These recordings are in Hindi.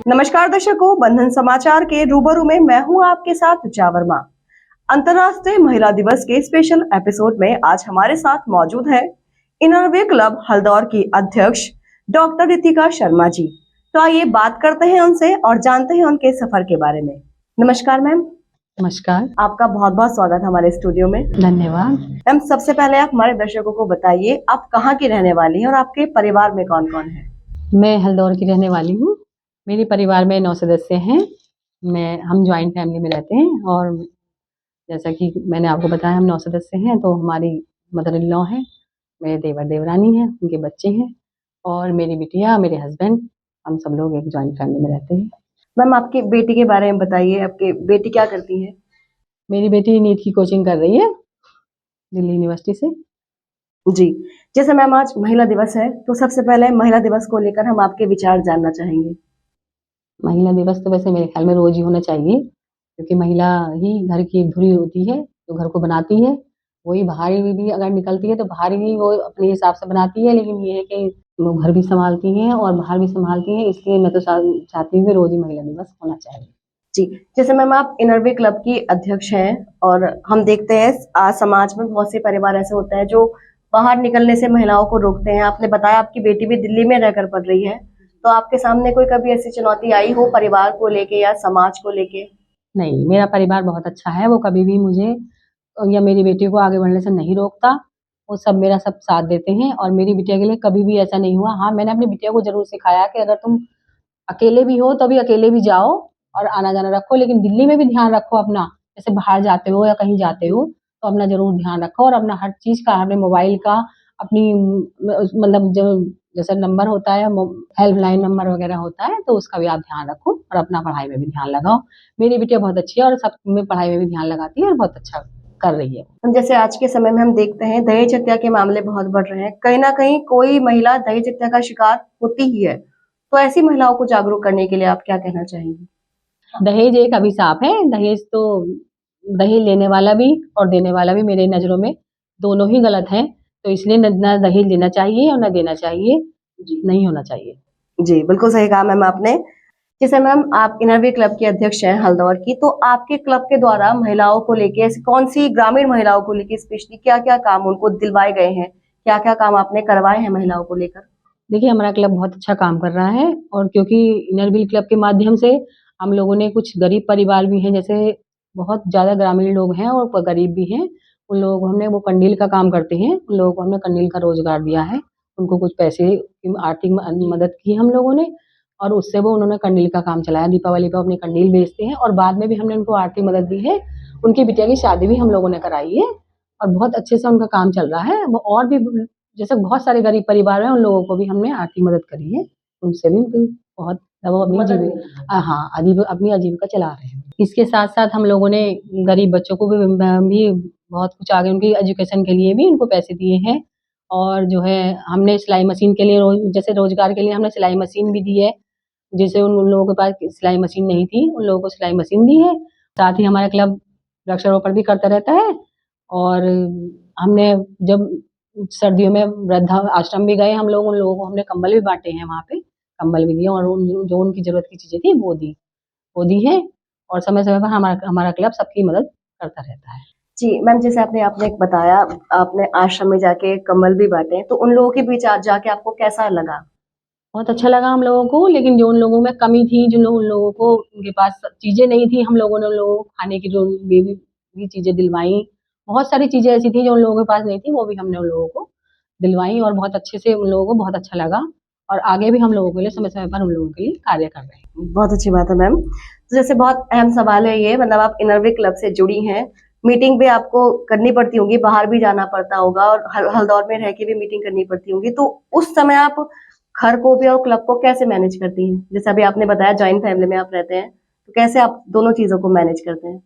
नमस्कार दर्शकों, बंधन समाचार के रूबरू में मैं हूं आपके साथ जावर्मा। अंतर्राष्ट्रीय महिला दिवस के स्पेशल एपिसोड में आज हमारे साथ मौजूद है इनरवे क्लब हल्दौर की अध्यक्ष डॉक्टर रितिका शर्मा जी। तो आइए बात करते हैं उनसे और जानते हैं उनके सफर के बारे में। नमस्कार मैम। नमस्कार, आपका बहुत बहुत स्वागत है हमारे स्टूडियो में। धन्यवाद। मैम, सबसे पहले आप हमारे दर्शकों को बताइए आप कहाँ की रहने वाली हैं और आपके परिवार में कौन कौन है। मैं हल्दौर की रहने वाली हूँ। मेरे परिवार में 9 सदस्य हैं। हम जॉइंट फैमिली में रहते हैं और जैसा कि मैंने आपको बताया हम 9 सदस्य हैं। तो हमारी मदर इन लॉ हैं, मेरे देवर देवरानी हैं, उनके बच्चे हैं और मेरी बिटिया, मेरे हस्बैंड, हम सब लोग एक जॉइंट फैमिली में रहते हैं। मैम, आपकी बेटी के बारे में बताइए, आपकी बेटी क्या करती है। मेरी बेटी नीट की कोचिंग कर रही है दिल्ली यूनिवर्सिटी से। जी, जैसे मैम आज महिला दिवस है तो सबसे पहले महिला दिवस को लेकर हम आपके विचार जानना चाहेंगे। महिला दिवस तो वैसे मेरे ख्याल में रोज ही होना चाहिए, क्योंकि महिला ही घर की एक धुरी होती है जो घर को बनाती है। वही बाहर भी अगर निकलती है तो बाहर भी वो अपने हिसाब से बनाती है, लेकिन ये है कि वो घर भी संभालती हैं और बाहर भी संभालती हैं। इसलिए मैं तो चाहती हूँ कि रोज ही महिला दिवस होना चाहिए। जी, जैसे मैम आप इनरवे क्लब की अध्यक्ष हैं और हम देखते हैं आज समाज में बहुत से परिवार ऐसे होते हैं जो बाहर निकलने से महिलाओं को रोकते हैं। आपने बताया आपकी बेटी भी दिल्ली में रहकर पढ़ रही है, तो आपके सामने कोई कभी ऐसी चुनौती आई हो परिवार को लेके या समाज को लेके। नहीं, मेरा परिवार बहुत अच्छा है। वो कभी भी मुझे या मेरी बेटी को आगे बढ़ने से नहीं रोकता। वो सब मेरा सब साथ देते हैं और मेरी बिटिया के लिए कभी भी ऐसा नहीं हुआ। हाँ, मैंने अपनी बिटिया को ज़रूर सिखाया कि अगर तुम अकेले भी हो तो भी अकेले भी जाओ और आना-जाना रखो, लेकिन दिल्ली में भी ध्यान रखो अपना। जैसे बाहर जाते हो या कहीं जाते हो तो अपना ज़रूर ध्यान रखो और अपना हर चीज़ का, अपने मोबाइल का, अपनी मतलब जो जैसे नंबर होता है, हेल्पलाइन नंबर वगैरह होता है, तो उसका भी आप ध्यान रखो और अपना पढ़ाई में भी ध्यान लगाओ। मेरी बिटिया बहुत अच्छी है और सब में पढ़ाई में भी ध्यान लगाती है और बहुत अच्छा कर रही है। हम जैसे आज के समय में हम देखते हैं दहेज हत्या के मामले बहुत बढ़ रहे हैं, कहीं ना कहीं कोई महिला दहेज हत्या का शिकार होती ही है, तो ऐसी महिलाओं को जागरूक करने के लिए आप क्या कहना चाहेंगी। दहेज एक अभिशाप है। दहेज लेने वाला भी और देने वाला भी मेरी नज़रों में दोनों ही गलत हैं। तो इसलिए ना दहेज लेना चाहिए और ना देना चाहिए, नहीं होना चाहिए। जी, बिल्कुल सही कहा मैम आपने। जैसे मैम आप इनरवे क्लब की अध्यक्ष हैं हल्दौर की, तो आपके क्लब के द्वारा महिलाओं को लेके ऐसी कौन सी ग्रामीण महिलाओं को लेके स्पेशली क्या क्या काम उनको दिलवाए गए हैं, क्या क्या काम आपने करवाए हैं महिलाओं को लेकर। देखिए, हमारा क्लब बहुत अच्छा काम कर रहा है और क्योंकि इनर व्हील क्लब के माध्यम से हम लोगों ने कुछ गरीब परिवार भी हैं, जैसे बहुत ज़्यादा ग्रामीण लोग हैं और गरीब भी हैं, उन लोगों को हमने, वो कंडील का काम करते हैं, उन लोगों को हमने कंडील का रोज़गार दिया है। उनको कुछ पैसे की आर्थिक मदद की हम लोगों ने और उससे वो उन्होंने कंडील का काम चलाया। दीपावली पे अपनी कंडील बेचते हैं और बाद में भी हमने उनको आर्थिक मदद दी है। उनकी बिटिया की शादी भी हम लोगों ने कराई है और बहुत अच्छे से उनका काम चल रहा है। वो और भी जैसे बहुत सारे गरीब परिवार हैं, उन लोगों को भी हमने आर्थिक मदद करी है। उनसे भी उनकी बहुत, वो अपनी आजीविका चला रहे हैं। इसके साथ-साथ हम लोगों ने गरीब बच्चों को भी बहुत कुछ आगे उनकी एजुकेशन के लिए भी उनको पैसे दिए हैं और जो है हमने सिलाई मशीन के लिए जैसे रोज़गार के लिए हमने सिलाई मशीन भी दी है। जैसे उन लोगों के पास सिलाई मशीन नहीं थी, उन लोगों को सिलाई मशीन दी है। साथ ही हमारा क्लब वृक्षारोपण भी करता रहता है और हमने जब सर्दियों में वृद्धा आश्रम भी गए हम लोग, उन लोगों को हमने कंबल भी बाँटे हैं वहाँ पे, कंबल भी दिए और जो उनकी ज़रूरत की चीज़ें थी वो दी हैं और समय-समय पर हमारा हमारा क्लब सबकी मदद करता रहता है। जी मैम, जैसे आपने आपने एक बताया आपने आश्रम में जाके कम्बल भी बांटे, तो उन लोगों के बीच आज जाके आपको कैसा लगा। बहुत अच्छा लगा हम लोगों को, लेकिन जो उन लोगों में कमी थी, उन लोगों को उनके पास चीज़ें नहीं थी, हम लोगों ने उन लोगों को खाने की जो भी चीज़ें दिलवाई। बहुत सारी चीज़ें ऐसी थी जो उन लोगों के पास नहीं थी, वो भी हमने उन लोगों को दिलवाई और बहुत अच्छे से उन लोगों को बहुत अच्छा लगा और आगे भी हम लोगों के लिए समय-समय पर उन लोगों के लिए कार्य कर रहे हैं। बहुत अच्छी बात है मैम। तो जैसे बहुत अहम सवाल है ये, मतलब आप इनरवे क्लब से जुड़ी हैं, मीटिंग भी आपको करनी पड़ती होगी, बाहर भी जाना पड़ता होगा और हल्दौर में रह के भी मीटिंग करनी पड़ती होगी, तो उस समय आप घर को भी और क्लब को कैसे मैनेज करती हैं। जैसे अभी आपने बताया जॉइंट फैमिली में आप रहते हैं, तो कैसे आप दोनों चीजों को मैनेज करते हैं।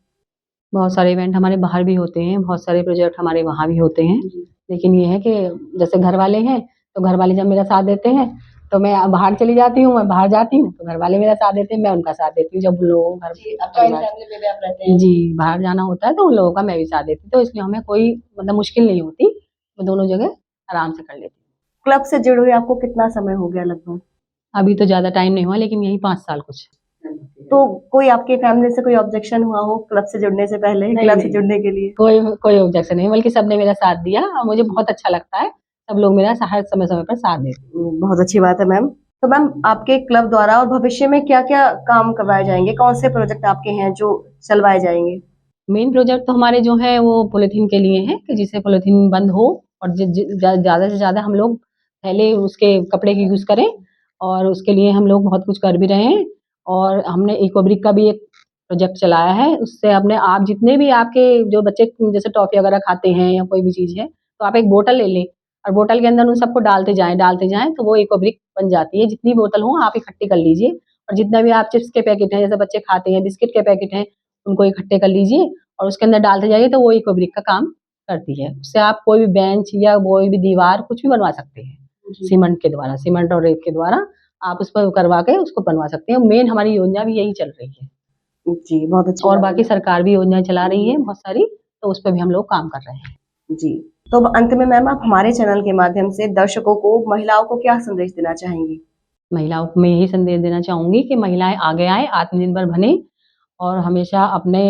बहुत सारे इवेंट हमारे बाहर भी होते हैं, बहुत सारे प्रोजेक्ट हमारे वहाँ भी होते हैं। लेकिन ये है कि जैसे घर वाले हैं, तो घर वाले जब मेरा साथ देते हैं, तो मैं बाहर चली जाती हूँ, मैं बाहर जाती हूँ, तो घर वाले मेरा साथ देते हैं, मैं उनका साथ देती हूँ। जब उन लोगों को जी, अब जॉइंट फैमिली में भी आप रहते हैं। जी, बाहर जाना होता है, तो उन लोगों का मैं भी साथ देती हूँ। तो इसलिए हमें कोई मतलब मुश्किल नहीं होती, मैं दोनों जगह आराम से कर लेती हूँ। क्लब से जुड़े हुए आपको कितना समय हो गया लगभग। अभी तो ज़्यादा टाइम नहीं हुआ, लेकिन यही 5 साल कुछ। तो कोई आपके फैमिली से कोई ऑब्जेक्शन हुआ हो क्लब से जुड़ने से पहले, नहीं, क्लब से नहीं। जुड़ने के लिए? कोई ऑब्जेक्शन नहीं, बल्कि सबने मेरा साथ दिया और मुझे बहुत अच्छा लगता है। सब लोग मेरा हर समय-समय पर साथ देते हैं। बहुत अच्छी बात है मैम। तो मैम आपके क्लब द्वारा और भविष्य में क्या-क्या काम करवाए जाएँगे? कौन से प्रोजेक्ट आपके हैं जो चलवाए जाएँगे? मेन प्रोजेक्ट तो हमारे जो हैं वो पॉलीथीन के लिए हैं कि जिससे पॉलीथीन बंद हो और ज़्यादा से ज़्यादा हम लोग थैले उसके कपड़े के यूज़ करें, और उसके लिए हम लोग बहुत कुछ कर भी रहे हैं। और हमने इकोब्रिक का भी एक प्रोजेक्ट चलाया है। उससे अपने आप जितने भी आपके जो बच्चे जैसे टॉफ़ी वगैरह खाते हैं या कोई भी चीज़ है, तो आप एक बोतल ले लें और बोतल के अंदर उन सबको डालते जाएँ तो वो इकोब्रिक बन जाती है। जितनी बोतल हो आप इकट्ठी कर लीजिए, और जितना भी आप चिप्स के पैकेट हैं, जैसे बच्चे खाते हैं, बिस्किट के पैकेट हैं, उनको इकट्ठे कर लीजिए और उसके अंदर डालते जाइए तो वो इकोब्रिक का काम करती है। उससे आप कोई भी बेंच या कोई भी दीवार कुछ भी बनवा सकते हैं। सीमेंट के द्वारा, सीमेंट और रेत के द्वारा आप उस पर करवा के उसको बनवा सकते हैं। मेन हमारी योजना भी यही चल रही है। जी, बहुत अच्छी और बात बाकी है। सरकार भी योजनाएँ चला रही है बहुत सारी, तो उस पे भी हम लोग काम कर रहे हैं। जी, तो अब अंत में मैम आप हमारे चैनल के माध्यम से दर्शकों को, महिलाओं को क्या संदेश देना चाहेंगी? महिलाओं को मैं यही संदेश देना चाहूँगी कि महिलाएँ आगे आएँ, आत्मनिर्भर बनें और हमेशा अपने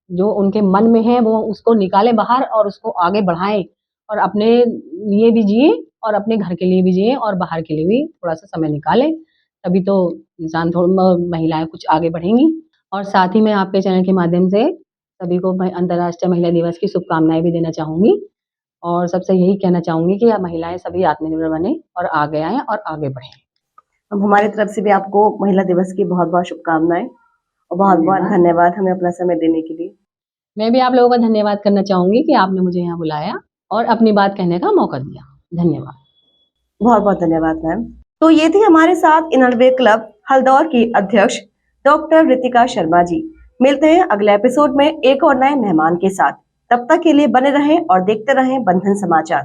जो उनके मन में है वो उसको निकालें बाहर और उसको आगे बढ़ाएँ, और अपने लिए भी जिएँ और अपने घर के लिए भी जिएँ और बाहर के लिए भी थोड़ा-सा समय निकालें। तभी तो इंसान महिलाएँ कुछ आगे बढ़ेंगी। और साथ ही मैं आपके चैनल के माध्यम से सभी को मैं अंतर्राष्ट्रीय महिला दिवस की शुभकामनाएँ भी देना चाहूँगी, और सबसे यही कहना चाहूँगी कि महिलाएँ सभी आत्मनिर्भर बनें और आगे आएँ और आगे बढ़ें। अब हमारी तरफ से भी आपको महिला दिवस की बहुत-बहुत शुभकामनाएँ और बहुत-बहुत धन्यवाद हमें अपना समय देने के लिए। मैं भी आप लोगों का धन्यवाद करना चाहूँगी कि आपने मुझे यहाँ बुलाया और अपनी बात कहने का मौका दिया। धन्यवाद। बहुत-बहुत धन्यवाद मैम। तो ये थी हमारे साथ इनरवेयर क्लब हल्दौर की अध्यक्ष डॉक्टर रितिका शर्मा जी। मिलते हैं अगले एपिसोड में एक और नए मेहमान के साथ। तब तक के लिए बने रहें और देखते रहें बंधन समाचार।